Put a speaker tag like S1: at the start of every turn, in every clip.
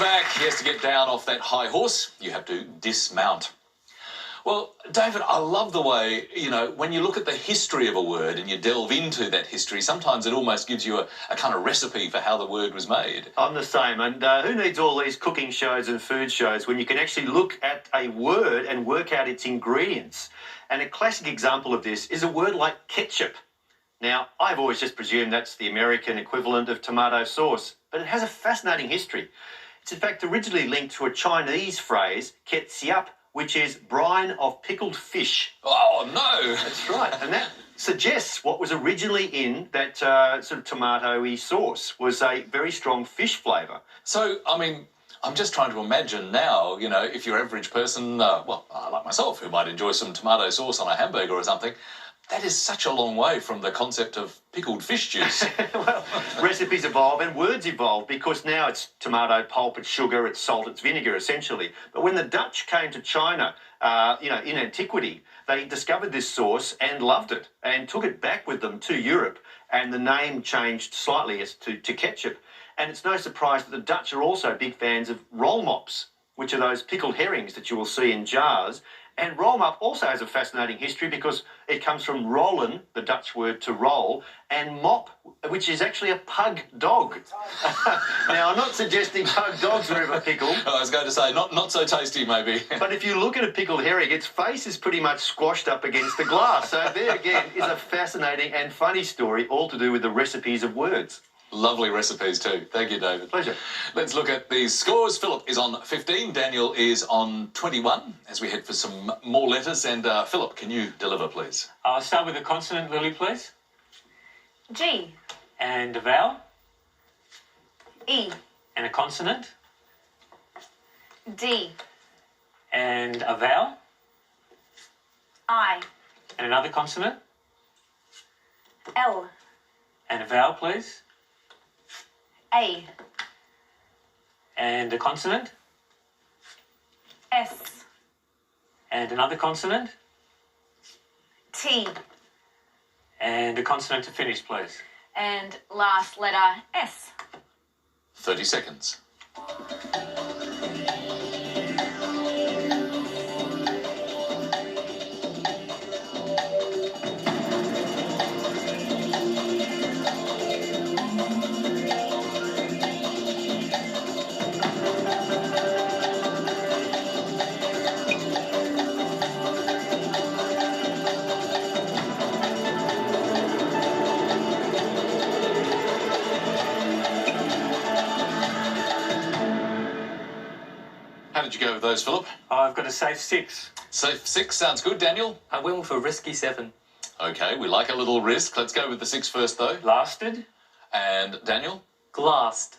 S1: back. He has to get down off that high horse. You have to dismount. Well, David, I love the way, when you look at the history of a word and you delve into that history, sometimes it almost gives you a kind of recipe for how the word was made.
S2: I'm the same. And who needs all these cooking shows and food shows when you can actually look at a word and work out its ingredients? And a classic example of this is a word like ketchup. Now, I've always just presumed that's the American equivalent of tomato sauce, but it has a fascinating history. It's in fact originally linked to a Chinese phrase, ketchup, which is brine of pickled fish.
S1: Oh, no!
S2: That's right. And that suggests what was originally in that sort of tomato-y sauce was a very strong fish flavour.
S1: So, I'm just trying to imagine now, if your average person, like myself, who might enjoy some tomato sauce on a hamburger or something, that is such a long way from the concept of pickled fish juice.
S2: Well, recipes evolve and words evolve because now it's tomato pulp, it's sugar, it's salt, it's vinegar, essentially. But when the Dutch came to China, in antiquity, they discovered this sauce and loved it and took it back with them to Europe, and the name changed slightly as to ketchup. And it's no surprise that the Dutch are also big fans of roll mops, which are those pickled herrings that you will see in jars. And roll mop also has a fascinating history because it comes from rollen, the Dutch word to roll, and mop, which is actually a pug dog. Now, I'm not suggesting pug dogs are ever pickled.
S1: I was going to say, not so tasty, maybe.
S2: But if you look at a pickled herring, its face is pretty much squashed up against the glass. So there again is a fascinating and funny story, all to do with the recipes of words.
S1: Lovely recipes too. Thank you, David.
S2: Pleasure.
S1: Let's look at these scores. Philip is on 15. Daniel is on 21 as we head for some more letters. And Philip, can you deliver, please?
S3: I'll start with a consonant, Lily, please.
S4: G.
S3: And a vowel.
S4: E.
S3: And a consonant.
S4: D.
S3: And a vowel.
S4: I.
S3: And another consonant.
S4: L.
S3: And a vowel, please.
S4: A.
S3: And a consonant.
S4: S.
S3: And another consonant.
S4: T.
S3: And a consonant to finish, please.
S4: And last letter S.
S1: 30 seconds. How did you go with those, Philip?
S3: I've got a safe 6.
S1: Safe 6 sounds good. Daniel?
S5: I went with a risky 7.
S1: Okay, we like a little risk. Let's go with the 6 first, though.
S3: Lasted.
S1: And Daniel?
S5: Glassed.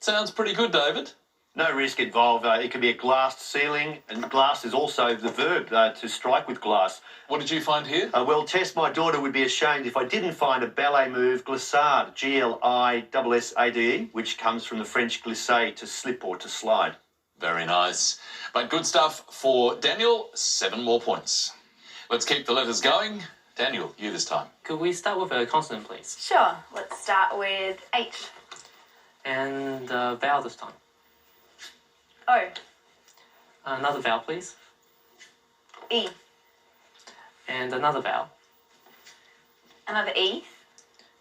S1: Sounds pretty good, David.
S2: No risk involved. It could be a glassed ceiling, and glass is also the verb to strike with glass.
S1: What did you find here?
S2: Well, Tess, my daughter would be ashamed if I didn't find a ballet move, glissade, G-L-I-S-S-A-D-E, which comes from the French glisser, to slip or to slide.
S1: Very nice. But good stuff for Daniel. 7 more points. Let's keep the letters going. Daniel, you this time.
S5: Could we start with a consonant, please?
S4: Sure. Let's start with H.
S5: And a vowel this time.
S4: O.
S5: Another vowel, please.
S4: E.
S5: And another vowel.
S4: Another E.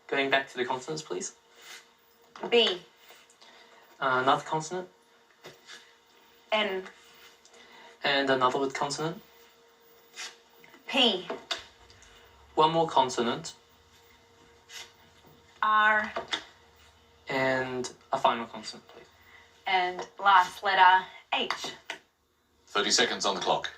S5: Going back to the consonants, please.
S4: B.
S5: Another consonant.
S4: N.
S5: And another with consonant.
S4: P.
S5: One more consonant.
S4: R.
S5: And a final consonant, please.
S4: And last letter H.
S1: 30 seconds on the clock.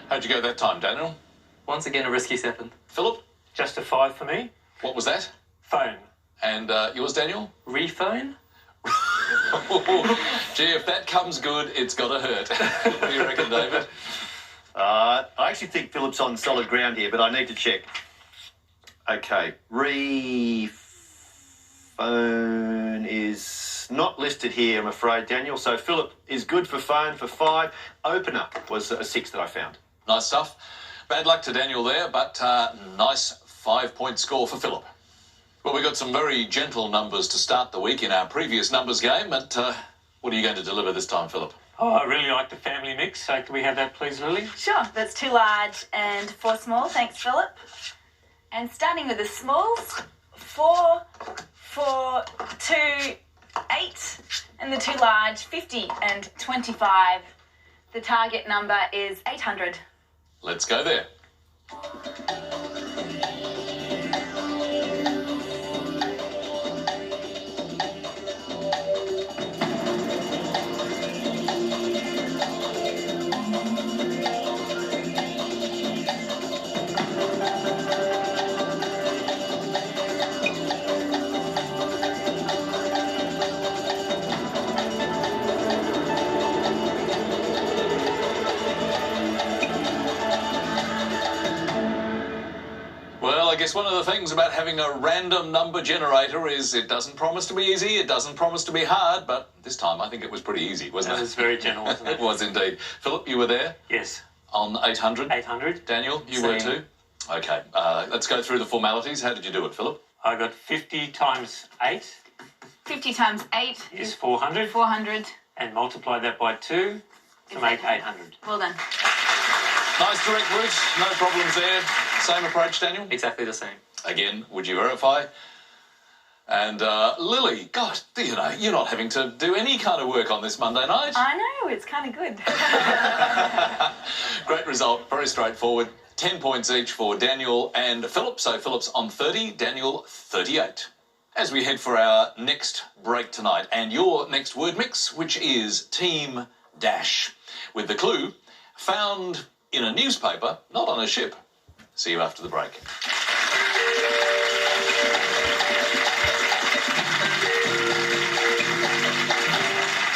S1: How'd you go that time, Daniel?
S5: Once again, a risky 7.
S1: Philip?
S3: Just a 5 for me.
S1: What was that?
S3: Phone.
S1: And yours, Daniel?
S5: Rephone?
S1: Gee, if that comes good, it's got to hurt. What do you reckon, David?
S2: I actually think Philip's on solid ground here, but I need to check. Okay, phone is not listed here, I'm afraid, Daniel. So Philip is good for phone for 5. Opener was a 6 that I found.
S1: Nice stuff. Bad luck to Daniel there, but nice 5-point score for Philip. Well, we got some very gentle numbers to start the week in our previous numbers game, and what are you going to deliver this time, Philip?
S3: Oh, I really like the family mix. So can we have that, please, Lily?
S4: Sure, that's 2 large and 4 small. Thanks, Philip. And starting with the smalls, 4, 4, 2, 8, and the 2 large, 50 and 25. The target number is 800.
S1: Let's go there. Well, I guess one of the things about having a random number generator is it doesn't promise to be easy, it doesn't promise to be hard, but this time I think it was pretty easy, wasn't
S3: That
S1: it?
S3: was very gentle, wasn't it?
S1: It was indeed. Philip, you were there
S3: Yes.
S1: on 800?
S3: 800.
S1: Daniel, you were
S5: Same.
S1: too? Okay, let's go through the formalities. How did you do it, Philip?
S3: I got 50 times 8
S4: 50 times 8
S3: is 400,
S4: 400.
S3: and multiply that by 2 to make 800.
S4: Well done.
S1: Nice direct route, no problems there. Same approach, Daniel?
S5: Exactly the same.
S1: Again, would you verify? And Lily, God, you know, you're not having to do any kind of work on this Monday night.
S4: I know, it's kind of good.
S1: Great result, very straightforward. 10 points each for Daniel and Philip. So Philip's on 30, Daniel 38. As we head for our next break tonight and your next word mix, which is Team Dash, with the clue found in a newspaper, not on a ship. See you after the break.